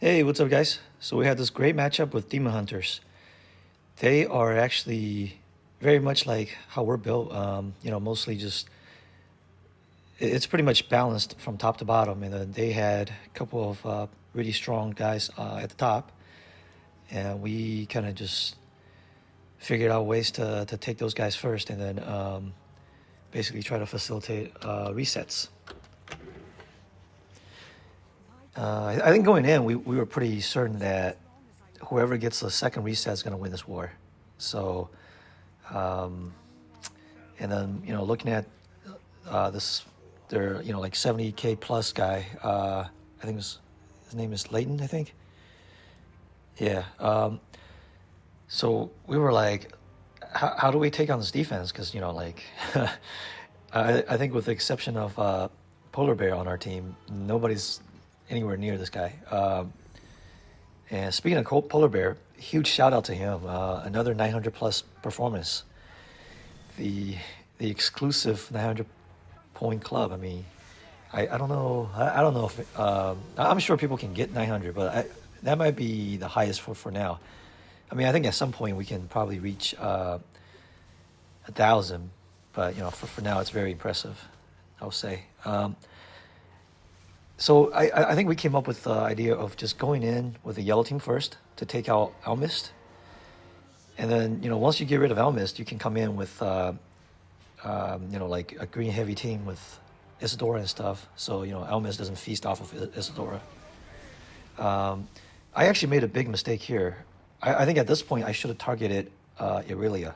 Hey, what's up, guys? So we had this great matchup with DemonHunters. They are actually very much like how we're built. Mostly just it's pretty much balanced from top to bottom, and then they had a couple of really strong guys at the top, and we kind of just figured out ways to take those guys first, and then basically try to facilitate resets. I think going in, we were pretty certain that whoever gets the second reset is going to win this war. So, and then looking at this, their like 70K plus guy. I think his name is Leighton. I think. Yeah. So we were like, how do we take on this defense? Because like, I think with the exception of Polar Bear on our team, nobody's anywhere near this guy. And speaking of Polar Bear, huge shout out to him. Another 900 plus performance. The exclusive 900 point club. I mean, I don't know. I don't know if I'm sure people can get 900, but that might be the highest for now. I mean, I think at some point we can probably reach 1,000, but for now it's very impressive, I would say. So I think we came up with the idea of just going in with the yellow team first to take out Almist. And then, once you get rid of Almist, you can come in with, like a green heavy team with Isadora and stuff. So, Almist doesn't feast off of Isadora. I actually made a big mistake here. I think at this point I should have targeted Irelia.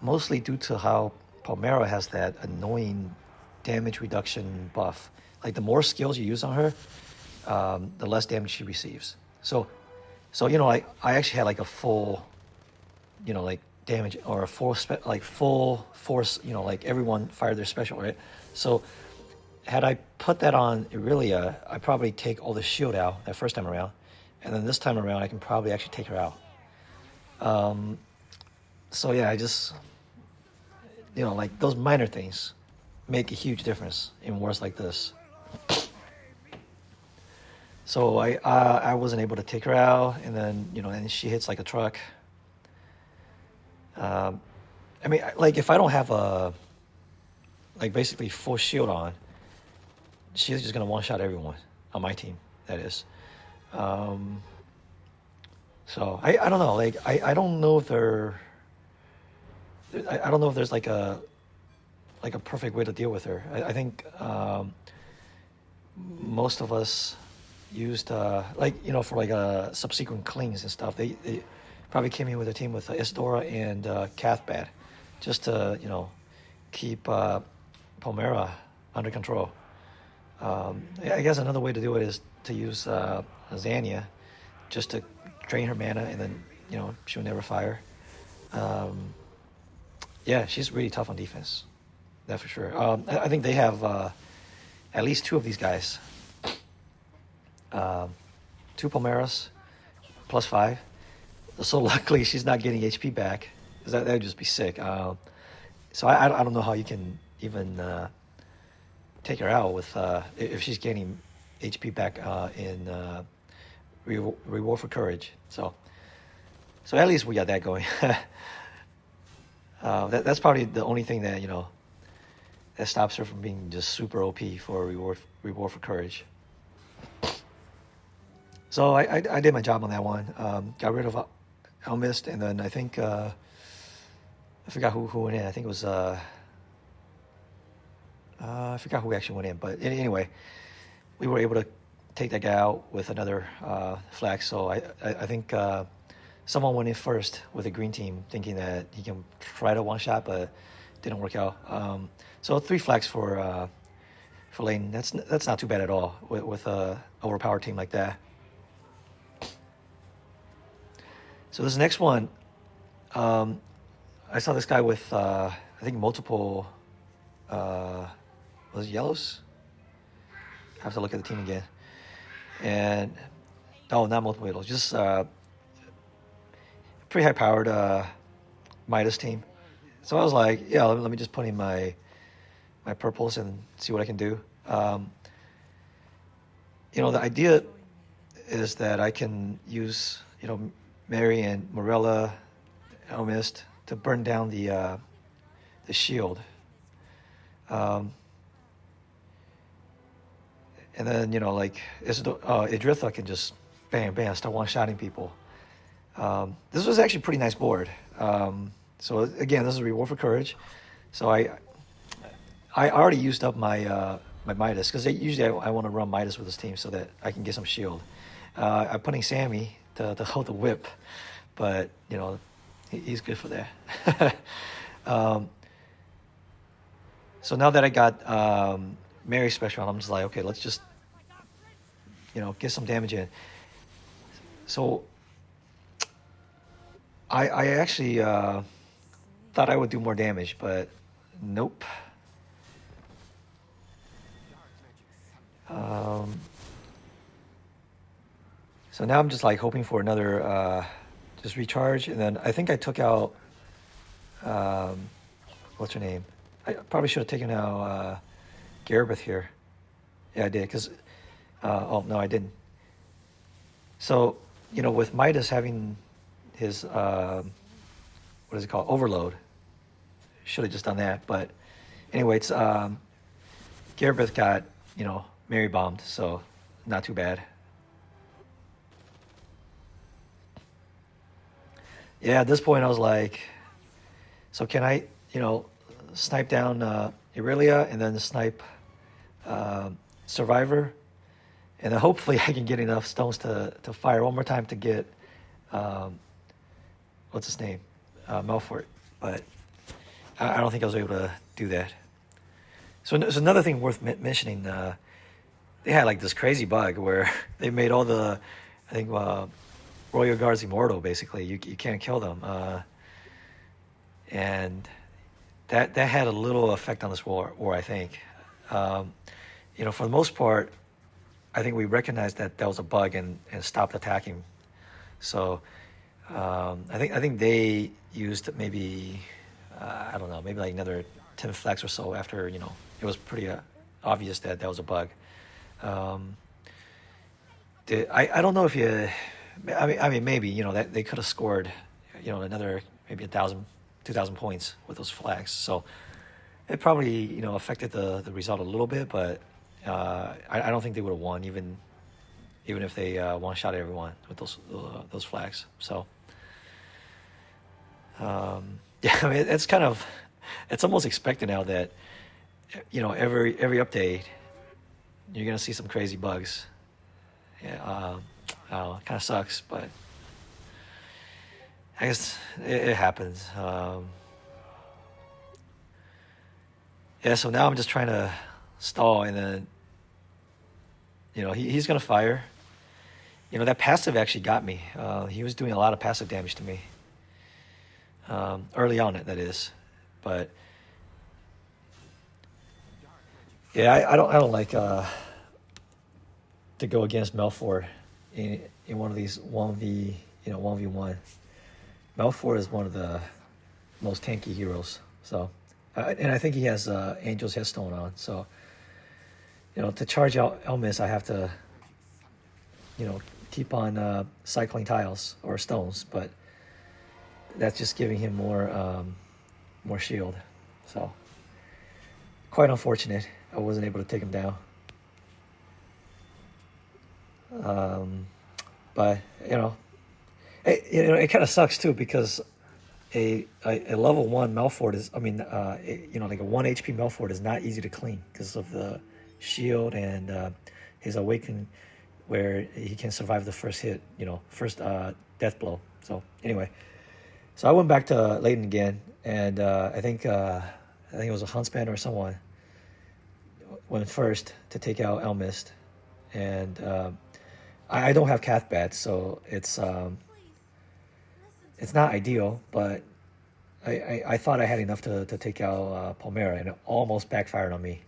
Mostly due to how Palmera has that annoying damage reduction buff. Like the more skills you use on her, the less damage she receives. So I actually had like a full, like damage or a full full force. Like everyone fired their special, right? So had I put that on Irelia, I probably take all the shield out that first time around, and then this time around I can probably actually take her out. So yeah, I just like those minor things make a huge difference in wars like this. So I wasn't able to take her out, and then and she hits like a truck. I mean, like if I don't have a like basically full shield on, she's just gonna one shot everyone on my team. That is. So I don't know. Like I don't know if I don't know if there's like a perfect way to deal with her. I think most of us used for like subsequent cleans and stuff. They probably came in with a team with Isadora and Cathbad, just to keep Palmera under control. I guess another way to do it is to use Zania, just to drain her mana, and then she'll never fire. Yeah, she's really tough on defense, that for sure. I think they have at least two of these guys. 2 Palmeras, +5. So luckily she's not getting HP back, because that would just be sick. So I don't know how you can even take her out with if she's getting HP back in Reward for Courage. So at least we got that going. That's probably the only thing that that stops her from being just super OP for reward for Courage. So I did my job on that one. Got rid of Almist, and then I think I forgot who went in. I think it was I forgot who actually went in. But anyway, we were able to take that guy out with another flag. So I think someone went in first with a green team, thinking that he can try to one shot, but didn't work out. So 3 flags for Lane. That's not too bad at all with a overpowered team like that. So this next one, I saw this guy with I think multiple was it yellows? I have to look at the team again. And no, not multiple yellows, just pretty high powered Midas team. So I was like, yeah, let me just put in my purples and see what I can do. The idea is that I can use, Mary and Morella, Elmist to burn down the shield. And then, like, Idritha can just bam, bam, start one-shotting people. This was actually a pretty nice board. So again, this is a reward for courage. So I already used up my my Midas, because usually I want to run Midas with this team so that I can get some shield. I'm putting Sammy to hold the whip, but he's good for that. So now that I got Mary's special, I'm just like, okay, let's just get some damage in. So I actually thought I would do more damage, but nope. So now I'm just like hoping for another just recharge, and then I think I took out what's her name? I probably should have taken out Garabeth here. Yeah, I did, because oh no, I didn't. So with Midas having his what is it called, overload, should have just done that. But anyway, it's Garabeth got Mary bombed, so not too bad. Yeah, at this point I was like, so can I snipe down Irelia and then snipe Survivor, and then hopefully I can get enough stones to fire one more time to get what's his name, Melfort. But I don't think I was able to do that. So there's another thing worth mentioning. They had like this crazy bug where they made all the, I think, Royal Guards immortal. Basically, you can't kill them, and that had a little effect on this war. I think, for the most part, I think we recognized that was a bug and stopped attacking. So I think they used maybe I don't know, maybe like another 10 flags or so after it was pretty obvious that was a bug. I don't know if you. I mean, maybe that they could have scored, another maybe 1,000, 2,000 points with those flags. So it probably affected the result a little bit, but I don't think they would have won even if they one-shot everyone with those flags. So yeah, I mean it's almost expected now that every update you're gonna see some crazy bugs. Yeah, I don't know, it kind of sucks, but I guess it happens. Yeah, so now I'm just trying to stall, and then he's gonna fire. That passive actually got me. He was doing a lot of passive damage to me early on, that is. But yeah, I don't like to go against Melfort in one of these 1v1. Melfort is one of the most tanky heroes. So, and I think he has Angel's Headstone on. So, to charge out Elmis, I have to, keep on cycling tiles or stones. But that's just giving him more shield. So, quite unfortunate. I wasn't able to take him down. But it kind of sucks too, because a level 1 Melfort is, like a 1 HP Melfort is not easy to clean because of the shield and his awaken, where he can survive the first hit, first death blow. So anyway, so I went back to Leighton again, and I think it was a Huntsman or someone went first to take out Elmist, and I don't have Cathbat, so it's not ideal, but I thought I had enough to take out Palmera, and it almost backfired on me.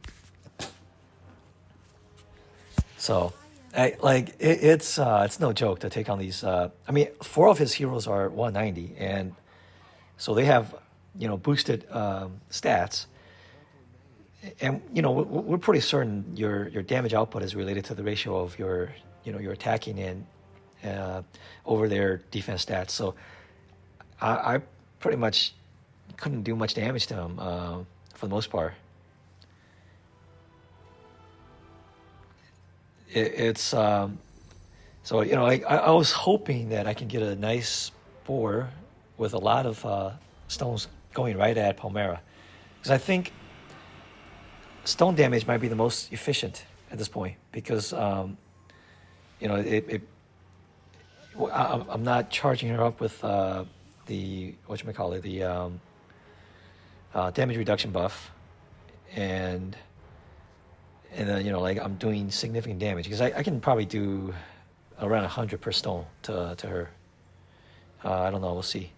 So, it's no joke to take on these. 4 of his heroes are 190, and so they have boosted stats. And we're pretty certain your damage output is related to the ratio of your you're attacking and over their defense stats. So I pretty much couldn't do much damage to him for the most part. It's so I was hoping that I can get a nice boar with a lot of stones going right at Palmera, because I think stone damage might be the most efficient at this point, because I'm not charging her up with the whatchamacallit, the damage reduction buff, and then I'm doing significant damage, because I can probably do around 100 per stone to her. I don't know, we'll see.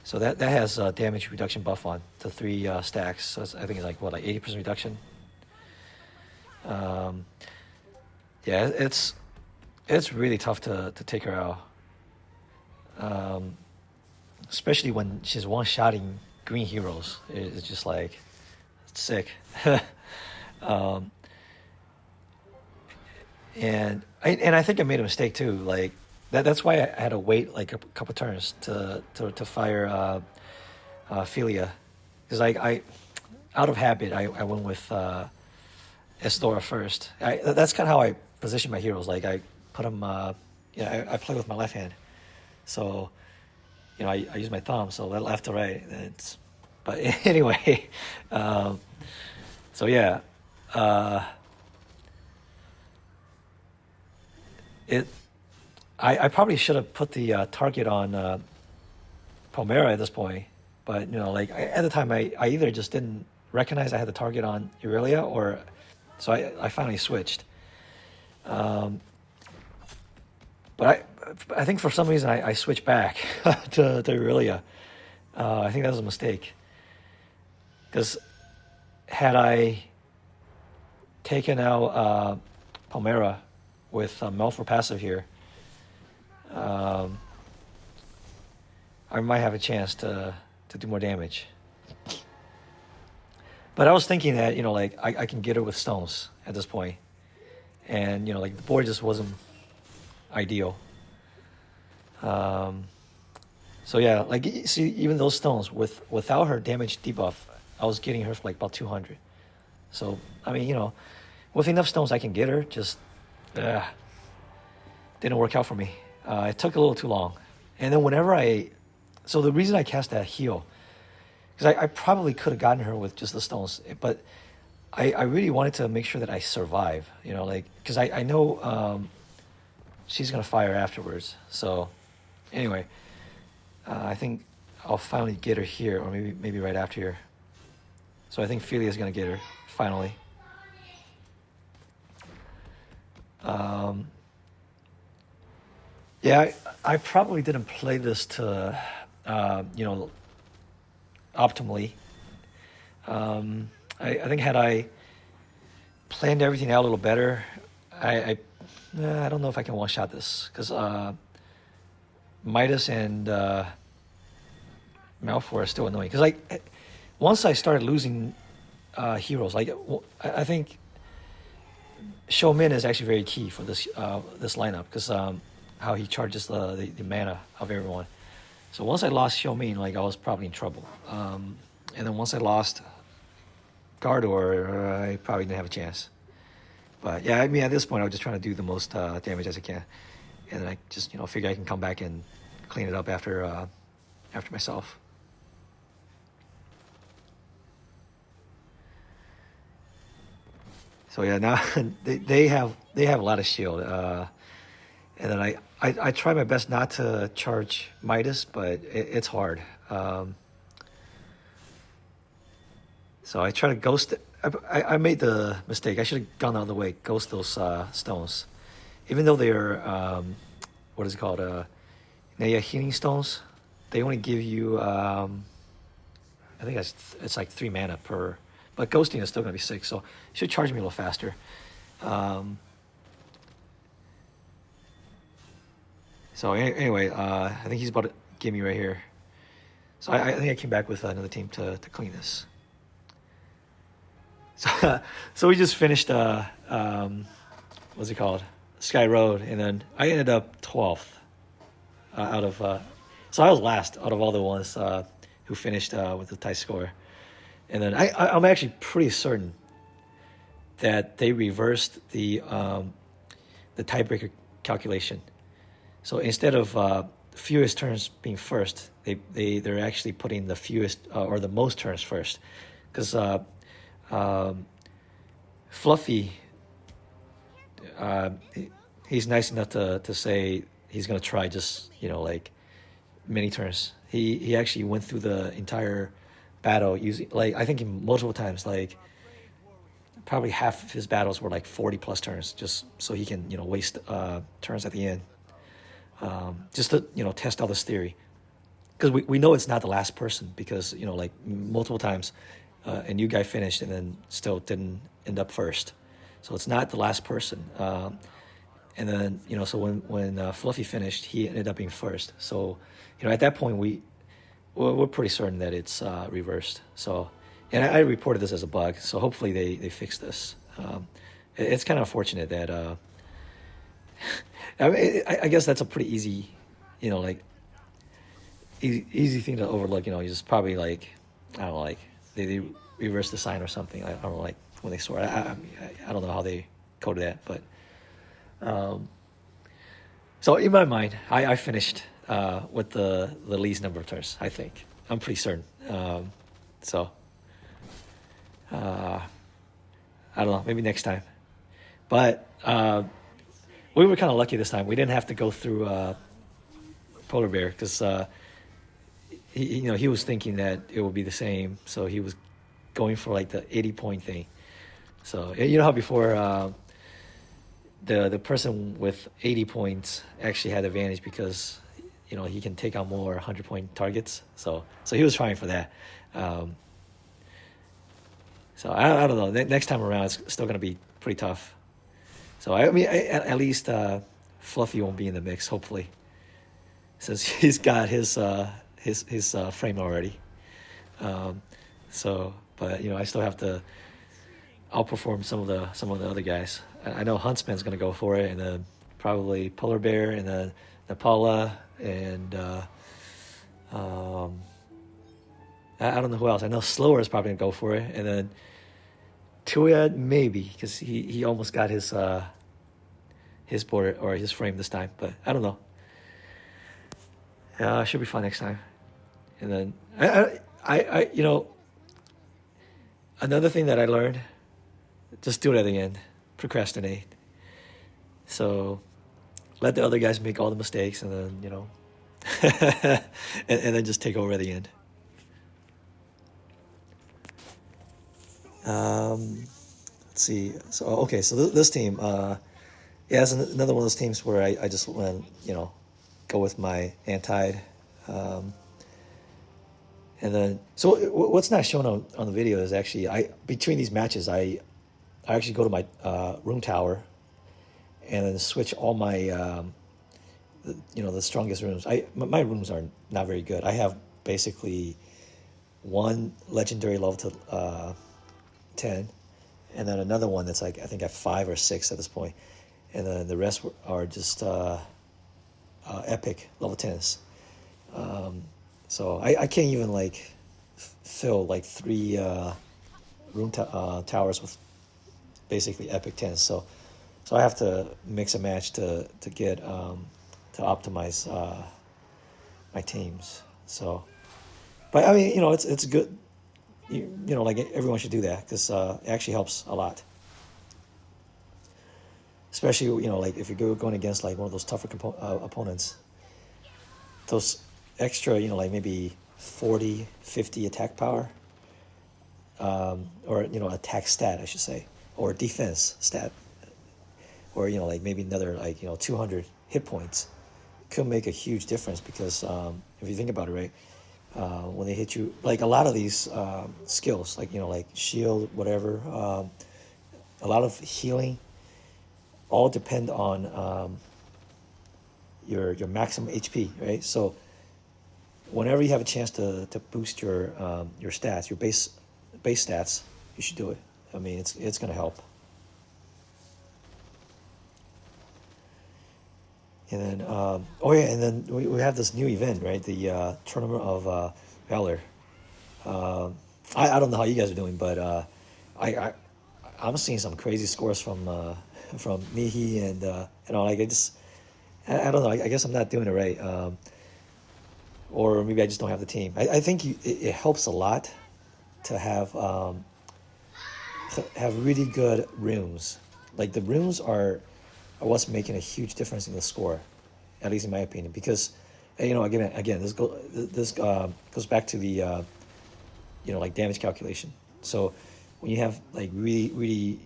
So that has damage reduction buff on to 3 stacks. So I think it's like 80% reduction. Yeah, it's really tough to take her out, especially when she's one-shotting green heroes. It's just like, it's sick. And I think I made a mistake too. Like that's why I had to wait like a couple turns to fire Philia, because I out of habit I went with Estora first. That's kind of how I position my heroes. Like I put them, I play with my left hand, so I use my thumb. So left to right. But anyway, so yeah. I probably should have put the target on Palmera at this point, but at the time I either just didn't recognize I had the target on Aurelia, or so I finally switched. But I think for some reason I switched back to Aurelia. I think that was a mistake, because had I taken out Palmera with Malfor passive here, I might have a chance to do more damage. But I was thinking that I can get her with stones at this point, and the board just wasn't ideal. So yeah, see, even those stones without her damage debuff, I was getting her for about 200. So I mean, with enough stones I can get her. Just didn't work out for me. It took a little too long. And then so the reason I cast that heal, because I probably could have gotten her with just the stones, but I really wanted to make sure that I survive, because I know she's going to fire afterwards. So anyway, I think I'll finally get her here, or maybe right after here. So I think Philia's going to get her, finally. Yeah, I probably didn't play this to, optimally. I think had I planned everything out a little better, I don't know if I can one-shot this, because Midas and Malfor are still annoying. Because once I started losing heroes, I think Show Min is actually very key for this lineup, because how he charges the mana of everyone. So once I lost Show Min, I was probably in trouble. And then once I lost Gardor, I probably didn't have a chance. But yeah, I mean, at this point, I was just trying to do the most damage as I can, and then I just figure I can come back and clean it up after myself. So yeah, now they have a lot of shield, and then I try my best not to charge Midas, but it's hard. So I try to ghost. I made the mistake. I should have gone the other way, ghost those stones, even though they're what is it called? Naya healing stones. They only give you I think it's like 3 mana per. But ghosting is still going to be 6, so it should charge me a little faster. So anyway, I think he's about to give me right here. So I think I came back with another team to clean this. So we just finished, what's it called? Sky Road, and then I ended up 12th out of. So I was last out of all the ones who finished with the tie score, and then I'm actually pretty certain that they reversed the tiebreaker calculation. So instead of fewest turns being first, they're actually putting the fewest or the most turns first, because Fluffy, he's nice enough to say he's gonna try just like many turns. He actually went through the entire battle using, like, I think multiple times, like probably half of his battles were like 40 plus turns, just so he can waste turns at the end, just to test out this theory, because we know it's not the last person, because like multiple times a new guy finished and then still didn't end up first, so it's not the last person. And then so when Fluffy finished, he ended up being first. So at that point we're pretty certain that it's reversed. So, and I reported this as a bug, so hopefully they fix this. It's kind of unfortunate that I mean, I guess that's a pretty easy like easy thing to overlook. You just probably, like, I don't know, like they reverse the sign or something. I don't know, like when they sort. I don't know how they coded that, but so in my mind, I finished with the least number of turns. I think I'm pretty certain. So I don't know, maybe next time. But we were kind of lucky this time. We didn't have to go through Polar Bear, because he was thinking that it would be the same, so he was going for like the 80-point thing. So how before the person with 80 points actually had advantage, because he can take out more 100-point targets. So he was trying for that. So I don't know. Next time around, it's still going to be pretty tough. So I mean, at least Fluffy won't be in the mix, hopefully, since he's got his frame already. So, but I still have to outperform some of the other guys. I know Huntsman's going to go for it, and then probably Polar Bear, and then Napala, and I don't know who else. I know Slower is probably going to go for it, and then Tuya maybe, because he almost got his border or his frame this time, but I don't know. Should be fun next time. And then I another thing that I learned, just do it at the end. Procrastinate. So let the other guys make all the mistakes, and then and then just take over at the end. Let's see. So okay, so this team, it's another one of those teams where I just went, go with my anti. And then, so what's not shown on the video is actually, between these matches, I actually go to my room tower and then switch all my, the strongest rooms. My rooms are not very good. I have basically one legendary level to 10, and then another one that's like, I think at 5 or 6 at this point. And then the rest are just epic level 10s. So I can't even like fill like 3 room towers with basically epic 10s. So I have to mix and match to get to optimize my teams. So, but I mean, it's good. Like everyone should do that, because it actually helps a lot. Especially like if you're going against like one of those tougher opponents, those extra like maybe 40, 50 attack power, or attack stat I should say, or defense stat, or like maybe another like 200 hit points could make a huge difference, because if you think about it, right, when they hit you, like a lot of these skills, like like shield, whatever, a lot of healing, all depend on your maximum HP, right? So whenever you have a chance to boost your stats, your base stats, you should do it. I mean, it's going to help. And then, oh yeah, and then we have this new event, right? The Tournament of Valor. Um, I don't know how you guys are doing, but I, I I'm seeing some crazy scores from Mihi and all. Like I don't know. I guess I'm not doing it right, or maybe I just don't have the team. I think it helps a lot to have really good rooms. Like the rooms are what's making a huge difference in the score, at least in my opinion. Because, again, this goes back to the like damage calculation. So when you have like really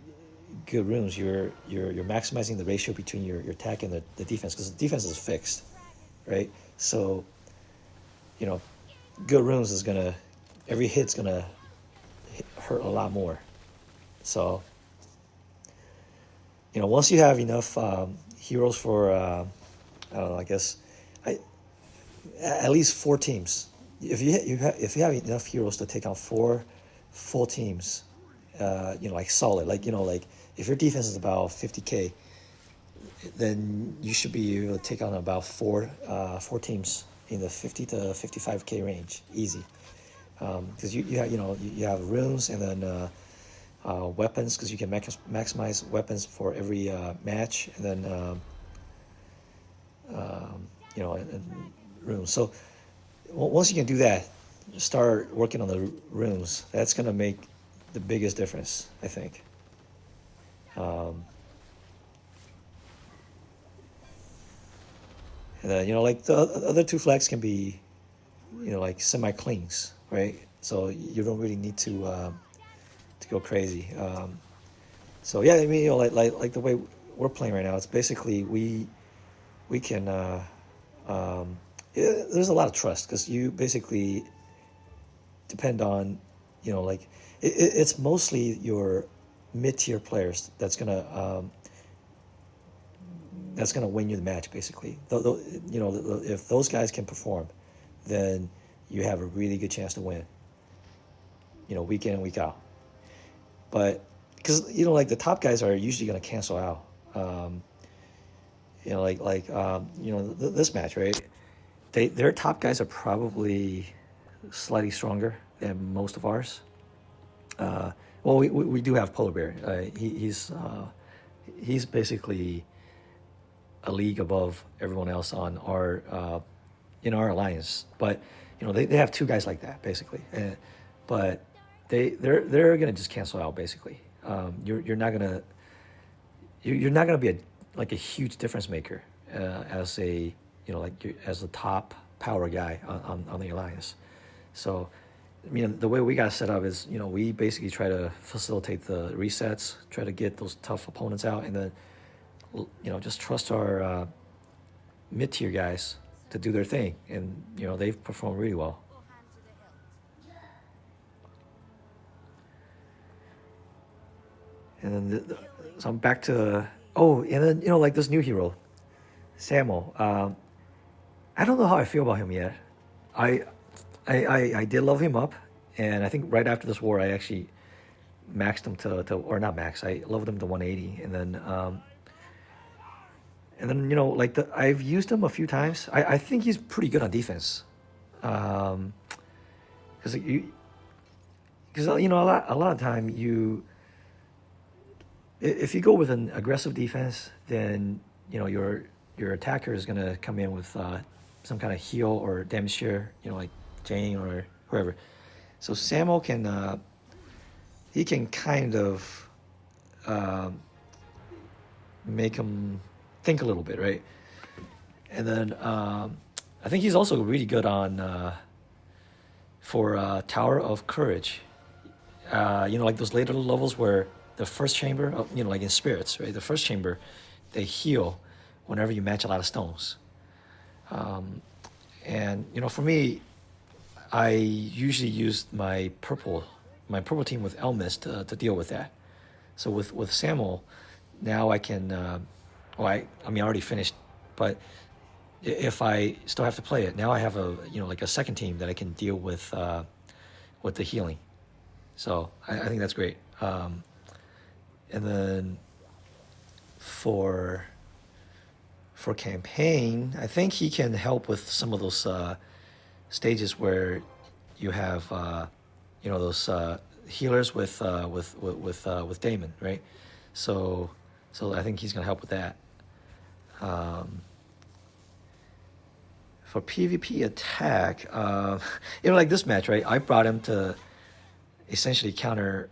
good rooms, you're maximizing the ratio between your attack and the defense, because the defense is fixed, right? So you know, good rooms is gonna every hit's gonna hurt a lot more. So once you have enough heroes for I don't know, I guess I at least 4 teams. If you have enough heroes to take on 4 full teams, like solid, like if your defense is about 50K, then you should be able to take on about 4 teams in the 50 to 55K range, easy. Because you have runes and then weapons, because you can maximize weapons for every match, and then and runes. So once you can do that, start working on the runes. That's gonna make the biggest difference, I think. And then like the other 2 flags can be, like semi cleans, right? So you don't really need to go crazy. So yeah, I mean, like the way we're playing right now, it's basically we can. There's a lot of trust, because you basically depend on, like it's mostly your mid-tier players that's gonna win you the match, basically. If those guys can perform, then you have a really good chance to win. Week in and week out. But because like the top guys are usually going to cancel out. This match, right? Their top guys are probably slightly stronger than most of ours. Well, we do have Polar Bear. He's basically a league above everyone else on our in our alliance. But they have 2 guys like that, basically. But they're gonna just cancel out, basically. You're not gonna be a huge difference maker as as the top power guy on the alliance. So I mean, the way we got set up is, we basically try to facilitate the resets, try to get those tough opponents out, and then just trust our mid-tier guys to do their thing, and they've performed really well. And then so I'm back to and then like this new hero, Samuel. I don't know how I feel about him yet. I I did love him up, and I think right after this war, I actually maxed him to or not max. I loved him to 180, and then like I've used him a few times. I think he's pretty good on defense, because a lot of time if you go with an aggressive defense, then your attacker is gonna come in with some kind of heal or damage share, like Jane or whoever. So Samuel can he can kind of make him think a little bit, right? And then I think he's also really good on for Tower of Courage. Like those later levels where the first chamber, like in spirits, right? The first chamber, they heal whenever you match a lot of stones. And for me, I usually use my purple team with Elmis to deal with that. So with Samuel, now I can. I already finished, but if I still have to play it, now I have a like a second team that I can deal with the healing. So I think that's great. And then for for campaign, I think he can help with some of those stages where you have those healers with Damon, right? So I think he's gonna help with that. For PvP attack, like this match, right? I brought him to essentially counter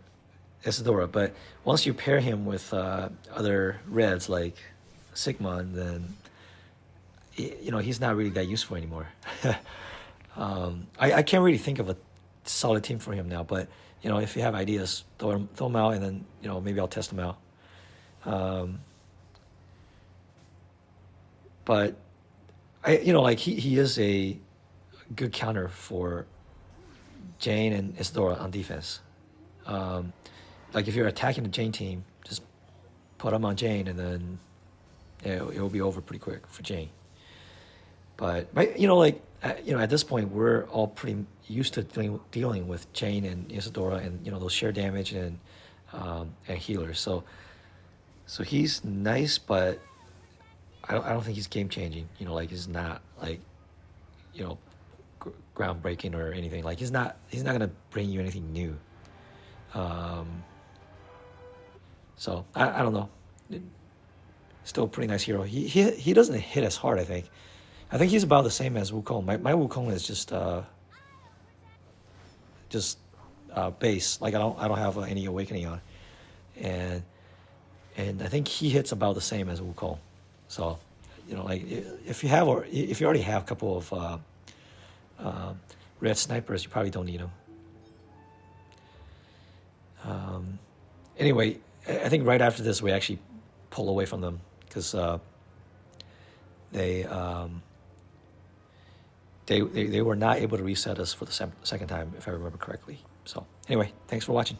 Isadora, but once you pair him with other reds like Sigma, then he's not really that useful anymore. I can't really think of a solid team for him now, but if you have ideas, throw them out, and then maybe I'll test them out. But he is a good counter for Jane and Isadora on defense. Like if you're attacking the Jane team, just put them on Jane, and then it'll be over pretty quick for Jane. But at this point, we're all pretty used to dealing with Jane and Isadora, and those sheer damage and healers. So he's nice, but I don't think he's game changing. He's not groundbreaking or anything. He's not gonna bring you anything new. So I don't know. Still a pretty nice hero. He doesn't hit as hard, I think. I think he's about the same as Wukong. My Wukong is just base. I don't have any awakening on, and I think he hits about the same as Wukong. So, if you already have a couple of red snipers, you probably don't need them. Anyway, I think right after this we actually pull away from them because they were not able to reset us for the second time, if I remember correctly. So anyway, thanks for watching.